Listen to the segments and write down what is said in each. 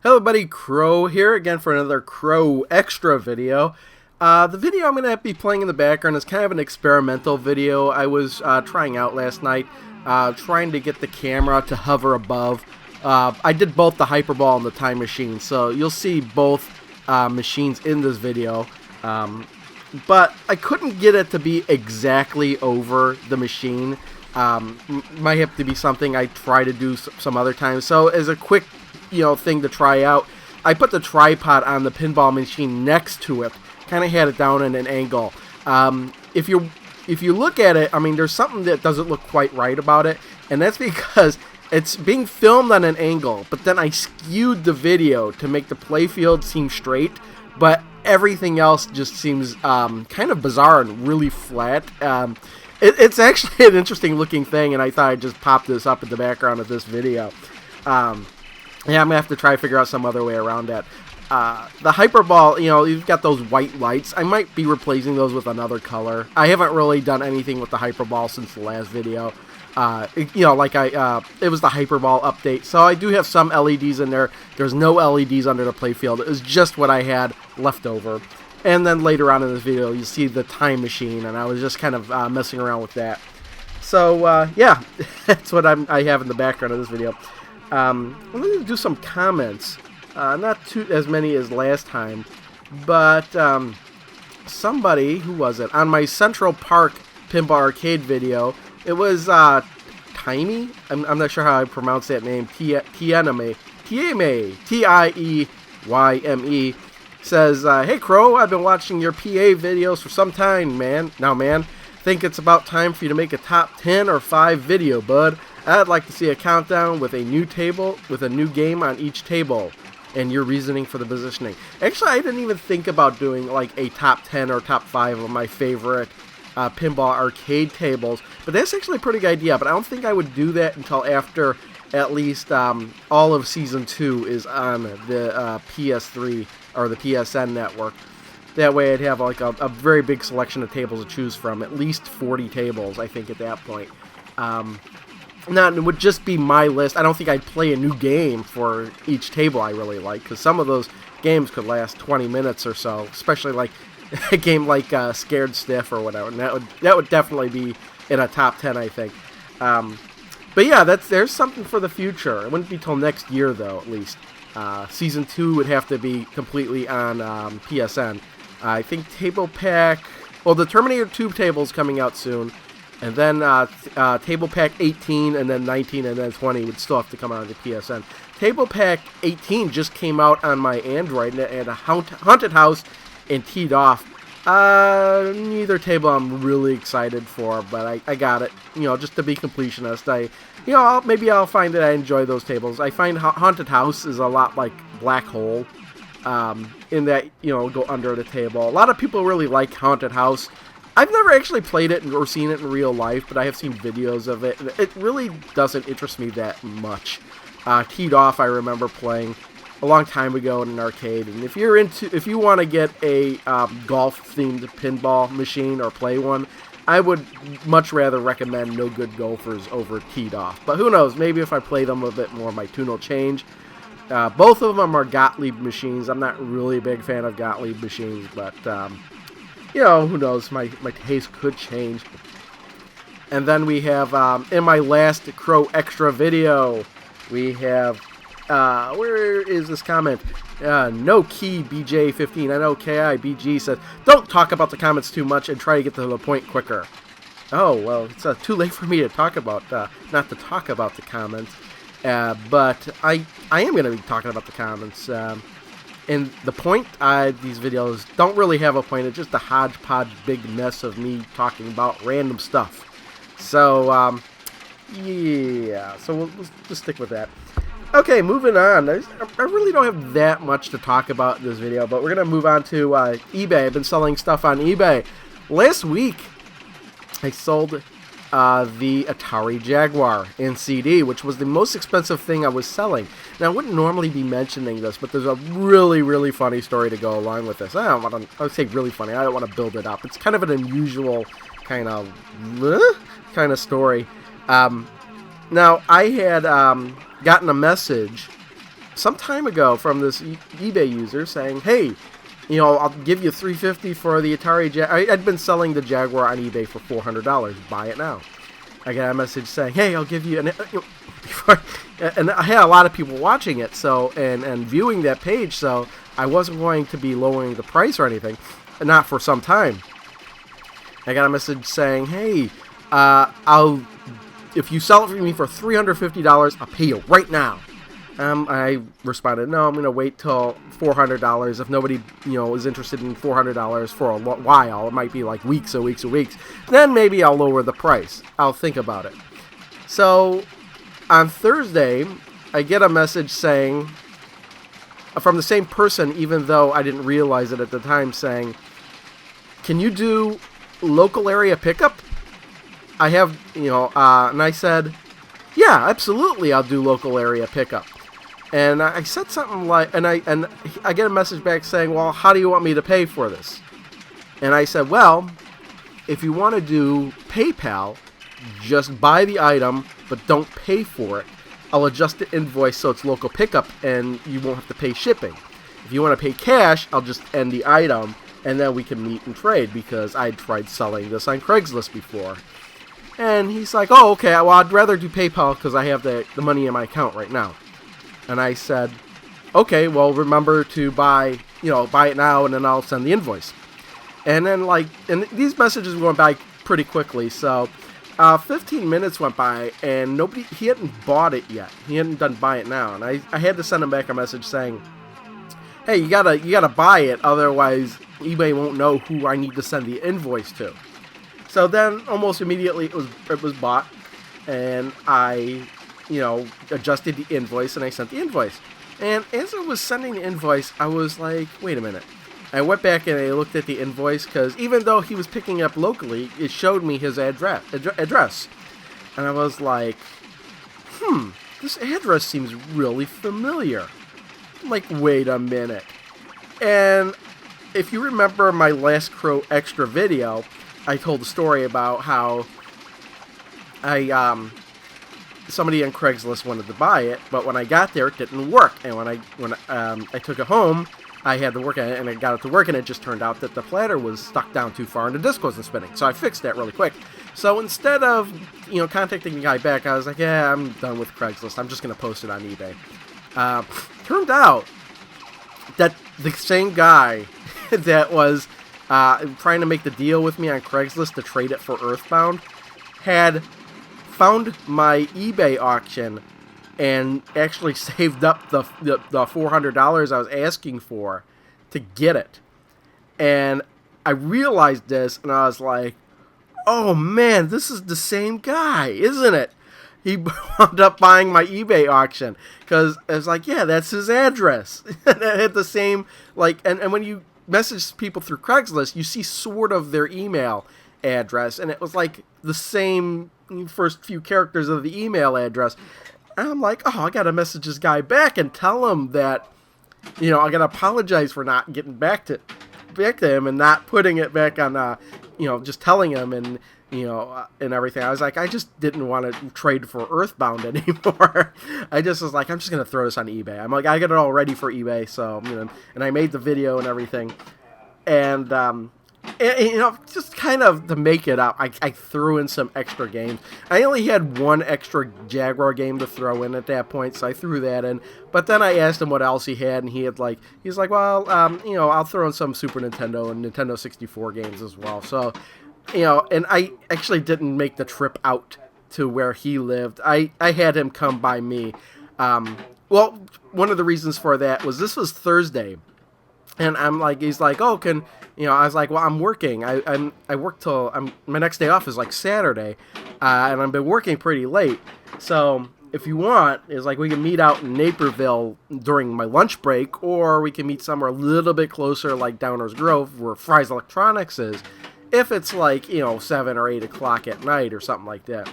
Hello everybody, Crow here again for another Crow Extra video. The video I'm going to be playing in the background is kind of an experimental video. I was trying out last night, trying to get the camera to hover above. I did both the Hyperball and the Time Machine, so you'll see both machines in this video. But I couldn't get it to be exactly over the machine. Might have to be something I try to do some other time. So as a quick thing to try out, I put the tripod on the pinball machine next to it, kind of had it down at an angle. If you look at it, I mean, there's something that doesn't look quite right about it, and that's because it's being filmed on an angle, but then I skewed the video to make the playfield seem straight, but everything else just seems kind of bizarre and really flat. It's actually an interesting looking thing, and I thought I'd just pop this up in the background of this video. Yeah, I'm going to have to try to figure out some other way around that. The Hyperball, you've got those white lights. I might be replacing those with another color. I haven't really done anything with the Hyperball since the last video. It was the Hyperball update. So I do have some LEDs in there. There's no LEDs under the playfield. It was just what I had left over. And then later on in this video, you see the Time Machine, and I was just kind of messing around with that. So, yeah, that's what I have in the background of this video. I'm going to do some comments, not too as many as last time, but somebody, who was it, on my Central Park Pinball Arcade video, it was Timey, I'm not sure how I pronounce that name, Tieyme, T-I-E-Y-M-E, says, "Hey Crow, I've been watching your PA videos for some time, man. Now, man, think it's about time for you to make a top 10 or 5 video, bud. I'd like to see a countdown with a new table, with a new game on each table, and your reasoning for the positioning." Actually, I didn't even think about doing like a top 10 or top 5 of my favorite pinball arcade tables, but that's actually a pretty good idea. But I don't think I would do that until after at least all of Season 2 is on the PS3 or the PSN network. That way I'd have like a very big selection of tables to choose from, at least 40 tables, I think, at that point. Now, it would just be my list. I don't think I'd play a new game for each table I really like, because some of those games could last 20 minutes or so, especially like a game like Scared Stiff or whatever. And that would definitely be in a top 10, I think. But yeah, there's something for the future. It wouldn't be till next year, though, at least. Season 2 would have to be completely on PSN. I think Table Pack... Well, the Terminator 2 table's coming out soon. And then Table Pack 18, and then 19, and then 20 would still have to come out on the PSN. Table Pack 18 just came out on my Android, and it had a Haunted House and Teed Off. Neither table I'm really excited for, but I got it, just to be completionist. Maybe I'll find that I enjoy those tables. I find Haunted House is a lot like Black Hole, in that, go under the table. A lot of people really like Haunted House. I've never actually played it or seen it in real life, but I have seen videos of it, and it really doesn't interest me that much. Teed Off, I remember playing a long time ago in an arcade, and if you want to get a golf-themed pinball machine or play one, I would much rather recommend No Good Golfers over Teed Off. But who knows? Maybe if I play them a bit more, my tune will change. Both of them are Gottlieb machines. I'm not really a big fan of Gottlieb machines, but who knows? My taste could change. And then we have, in my last Crow Extra video, we have, where is this comment? No Key BJ15. I know KIBG says, "Don't talk about the comments too much and try to get to the point quicker." Oh, well, it's too late for me to talk about, not to talk about the comments. But I am going to be talking about the comments. And the point, these videos don't really have a point. It's just a hodgepodge big mess of me talking about random stuff. So, yeah. So we'll just stick with that. Okay, moving on. I really don't have that much to talk about in this video, but we're going to move on to eBay. I've been selling stuff on eBay. Last week, I sold the Atari Jaguar in CD, which was the most expensive thing I was selling. Now, I wouldn't normally be mentioning this, but there's a really, really funny story to go along with this. I would say really funny. I don't want to build it up. It's kind of an unusual kind of story. Now, I had gotten a message some time ago from this eBay user saying, hey, I'll give you $350 for the Atari I'd been selling the Jaguar on eBay for $400. Buy it now. I got a message saying, hey, I'll give you... And I had a lot of people watching it, so and viewing that page, so I wasn't going to be lowering the price or anything, not for some time. I got a message saying, hey, if you sell it for me for $350, I'll pay you right now. I responded, no, I'm going to wait till $400. If nobody, is interested in $400 for a while, it might be like weeks and weeks and weeks, then maybe I'll lower the price. I'll think about it. So on Thursday, I get a message saying, from the same person, even though I didn't realize it at the time, saying, can you do local area pickup? I have, and I said, yeah, absolutely, I'll do local area pickup. And I said something like, and I get a message back saying, well, how do you want me to pay for this? And I said, well, if you want to do PayPal, just buy the item, but don't pay for it. I'll adjust the invoice so it's local pickup, and you won't have to pay shipping. If you want to pay cash, I'll just end the item, and then we can meet and trade, because I tried selling this on Craigslist before. And he's like, oh, okay, well, I'd rather do PayPal because I have the money in my account right now. And I said, okay, well, remember to buy it now, and then I'll send the invoice. And then, and these messages went by pretty quickly, so 15 minutes went by, and he hadn't bought it yet. He hadn't done buy it now, and I had to send him back a message saying, hey, you gotta buy it, otherwise eBay won't know who I need to send the invoice to. So then, almost immediately, it was bought, and I, adjusted the invoice, and I sent the invoice. And as I was sending the invoice, I was like, wait a minute. I went back and I looked at the invoice, because even though he was picking up locally, it showed me his address. And I was like, this address seems really familiar. I'm like, wait a minute. And if you remember my Last Crow Extra video, I told a story about how somebody on Craigslist wanted to buy it, but when I got there, it didn't work. And when I took it home, I had to work on it, and I got it to work, and it just turned out that the platter was stuck down too far, and the disc wasn't spinning. So I fixed that really quick. So instead of contacting the guy back, I was like, yeah, I'm done with Craigslist. I'm just going to post it on eBay. Turned out that the same guy that was trying to make the deal with me on Craigslist to trade it for Earthbound had found my eBay auction and actually saved up the $400 I was asking for to get it. And I realized this, and I was like, oh man, this is the same guy, isn't it? He wound up buying my eBay auction, because I was like, yeah, that's his address. And it had the same, and when you message people through Craigslist, you see sort of their email address, and it was like the same first few characters of the email address. And I'm like, oh, I gotta message this guy back and tell him that, I gotta apologize for not getting back to him and not putting it back on, just telling him and everything. I was like, I just didn't want to trade for Earthbound anymore. I just was like, I'm just gonna throw this on eBay. I'm like, I got it all ready for eBay, so and I made the video and everything, and just kind of to make it up, I threw in some extra games. I only had one extra Jaguar game to throw in at that point, so I threw that in. But then I asked him what else he had, and he's like, well, I'll throw in some Super Nintendo and Nintendo 64 games as well. So, and I actually didn't make the trip out to where he lived. I had him come by me. Well, one of the reasons for that was this was Thursday. And he's like, oh, I was like, well, I'm working. I work till, my next day off is Saturday, and I've been working pretty late. So if you want, it's we can meet out in Naperville during my lunch break, or we can meet somewhere a little bit closer, Downers Grove, where Fry's Electronics is, if it's 7 or 8 o'clock at night or something like that.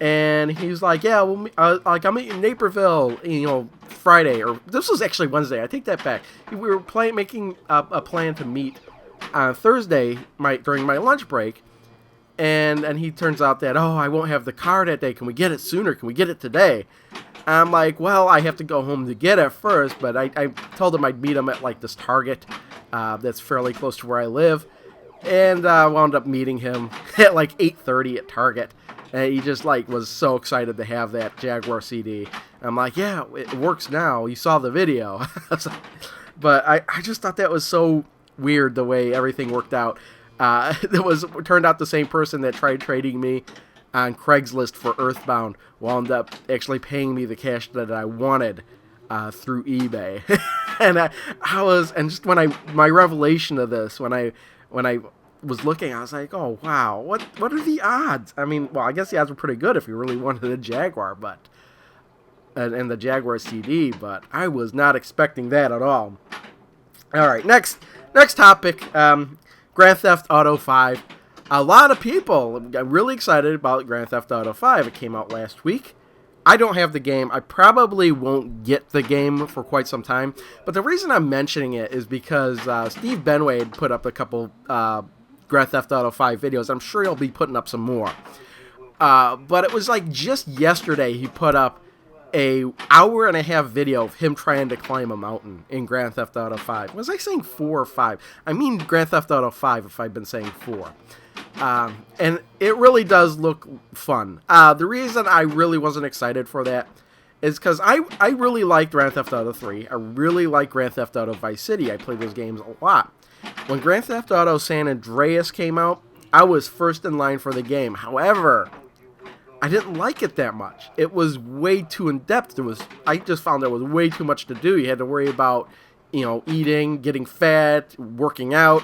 And he was like, yeah, well, I'll meet you in Naperville, Friday, or this was actually Wednesday. I take that back. We were making a plan to meet on Thursday during my lunch break, and he turns out that, oh, I won't have the car that day. Can we get it sooner? Can we get it today? I'm like, well, I have to go home to get it first, but I told him I'd meet him at like this Target that's fairly close to where I live, and wound up meeting him at like 8:30 at Target, and he just like was so excited to have that Jaguar CD. I'm like, yeah, it works now. You saw the video. But I just thought that was so weird the way everything worked out. It turned out the same person that tried trading me on Craigslist for Earthbound wound up actually paying me the cash that I wanted through eBay. And just my revelation of this, when I was looking, I was like, oh wow, what are the odds? I mean, well, I guess the odds were pretty good if you really wanted a Jaguar, but and the Jaguar CD, but I was not expecting that at all. All right, next topic, Grand Theft Auto 5. A lot of people got really excited about Grand Theft Auto 5. It came out last week. I don't have the game. I probably won't get the game for quite some time. But the reason I'm mentioning it is because Steve Benway had put up a couple Grand Theft Auto 5 videos. I'm sure he'll be putting up some more. But it was like just yesterday he put up a hour-and-a-half video of him trying to climb a mountain in Grand Theft Auto 5. Was I saying 4 or 5? I mean Grand Theft Auto 5 if I've been saying 4. And it really does look fun. The reason I really wasn't excited for that is because I really liked Grand Theft Auto 3. I really like Grand Theft Auto Vice City. I played those games a lot. When Grand Theft Auto San Andreas came out, I was first in line for the game. However, I didn't like it that much. It was way too in-depth. I just found there was way too much to do. You had to worry about, eating, getting fat, working out,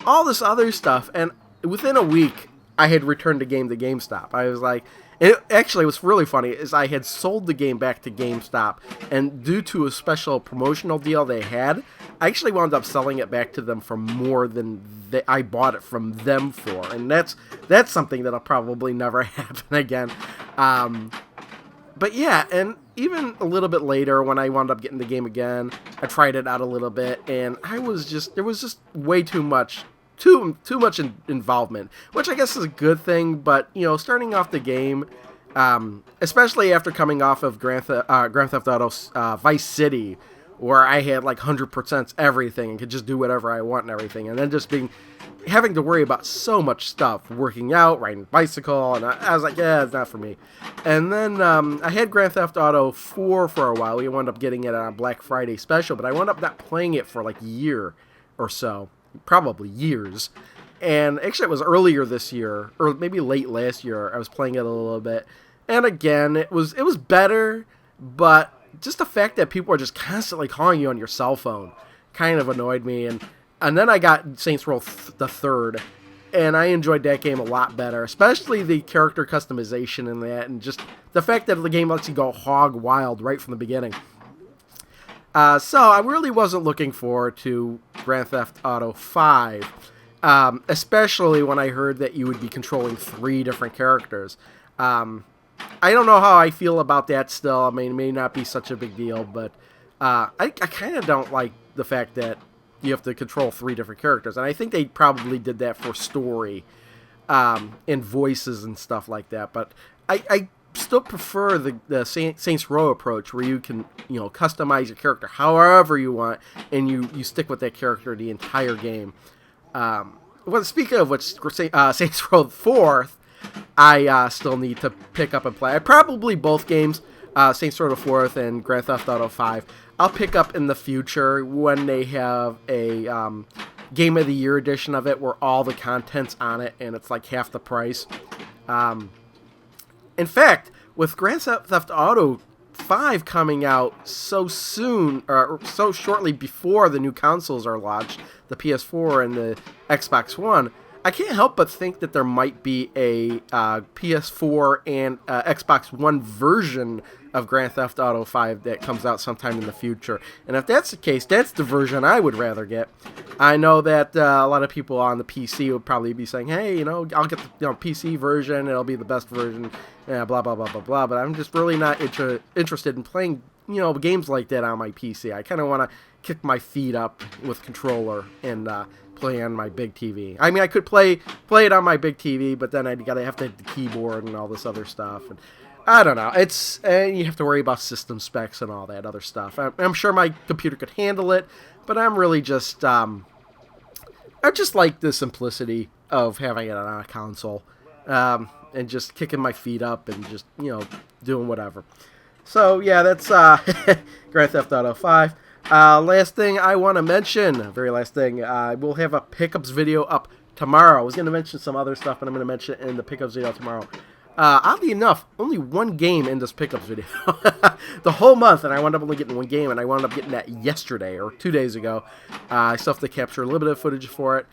all this other stuff. And within a week, I had returned the game to GameStop. I was like, what's really funny is I had sold the game back to GameStop, and due to a special promotional deal they had, I actually wound up selling it back to them for more than I bought it from them for, and that's something that'll probably never happen again. But yeah, and even a little bit later when I wound up getting the game again, I tried it out a little bit, and there was just way too much. Too much involvement, which I guess is a good thing, but, starting off the game, especially after coming off of Grand Theft Auto Vice City, where I had like 100% everything and could just do whatever I want and everything, and then just having to worry about so much stuff, working out, riding a bicycle, and I was like, yeah, it's not for me. And then I had Grand Theft Auto 4 for a while. We wound up getting it on a Black Friday special, but I wound up not playing it for like a year or so. Probably years. And actually it was earlier this year, or maybe late last year, I was playing it a little bit, and again it was better, but just the fact that people are just constantly calling you on your cell phone kind of annoyed me. And then I got Saints Row the Third, and I enjoyed that game a lot better, especially the character customization in that, and just the fact that the game lets you go hog wild right from the beginning. So I really wasn't looking forward to Grand Theft Auto 5, especially when I heard that you would be controlling 3 different characters. I don't know how I feel about that still. I mean, it may not be such a big deal, but I kind of don't like the fact that you have to control 3 different characters. And I think they probably did that for story and voices and stuff like that. But I still prefer the Saints Row approach, where you can customize your character however you want, and you stick with that character the entire game. Well, speaking of which, Saints Row 4, I still need to pick up and play. Probably both games, Saints Row 4 and Grand Theft Auto 5. I'll pick up in the future when they have a Game of the Year edition of it, where all the content's on it and it's like half the price. In fact, with Grand Theft Auto 5 coming out so soon, or so shortly before the new consoles are launched, the PS4 and the Xbox One, I can't help but think that there might be a PS4 and Xbox One version of Grand Theft Auto 5 that comes out sometime in the future. And if that's the case, that's the version I would rather get. I know that a lot of people on the PC would probably be saying, hey, I'll get the PC version, it'll be the best version, blah, blah, blah, blah, blah. But I'm just really not interested in playing, games like that on my PC. I kind of want to kick my feet up with controller and play on my big TV. I mean, I could play it on my big TV, but then I'd have to have the keyboard and all this other stuff. And I don't know. It's you have to worry about system specs and all that other stuff. I'm sure my computer could handle it, but I'm really just I just like the simplicity of having it on a console, and just kicking my feet up and just doing whatever. So yeah, that's Grand Theft Auto 5. Last thing I want to mention, very last thing, we'll have a pickups video up tomorrow. I was going to mention some other stuff, but I'm going to mention it in the pickups video tomorrow. Oddly enough, only one game in this pickups video. The whole month, and I wound up only getting one game, and I wound up getting that yesterday, or 2 days ago. I still have to capture a little bit of footage for it.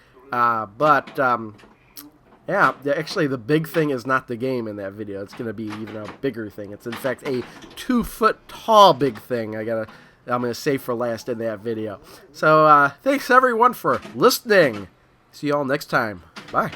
Yeah, actually the big thing is not the game in that video. It's going to be even a bigger thing. It's in fact a 2-foot tall big thing I'm going to save for last in that video. So thanks everyone for listening. See you all next time. Bye.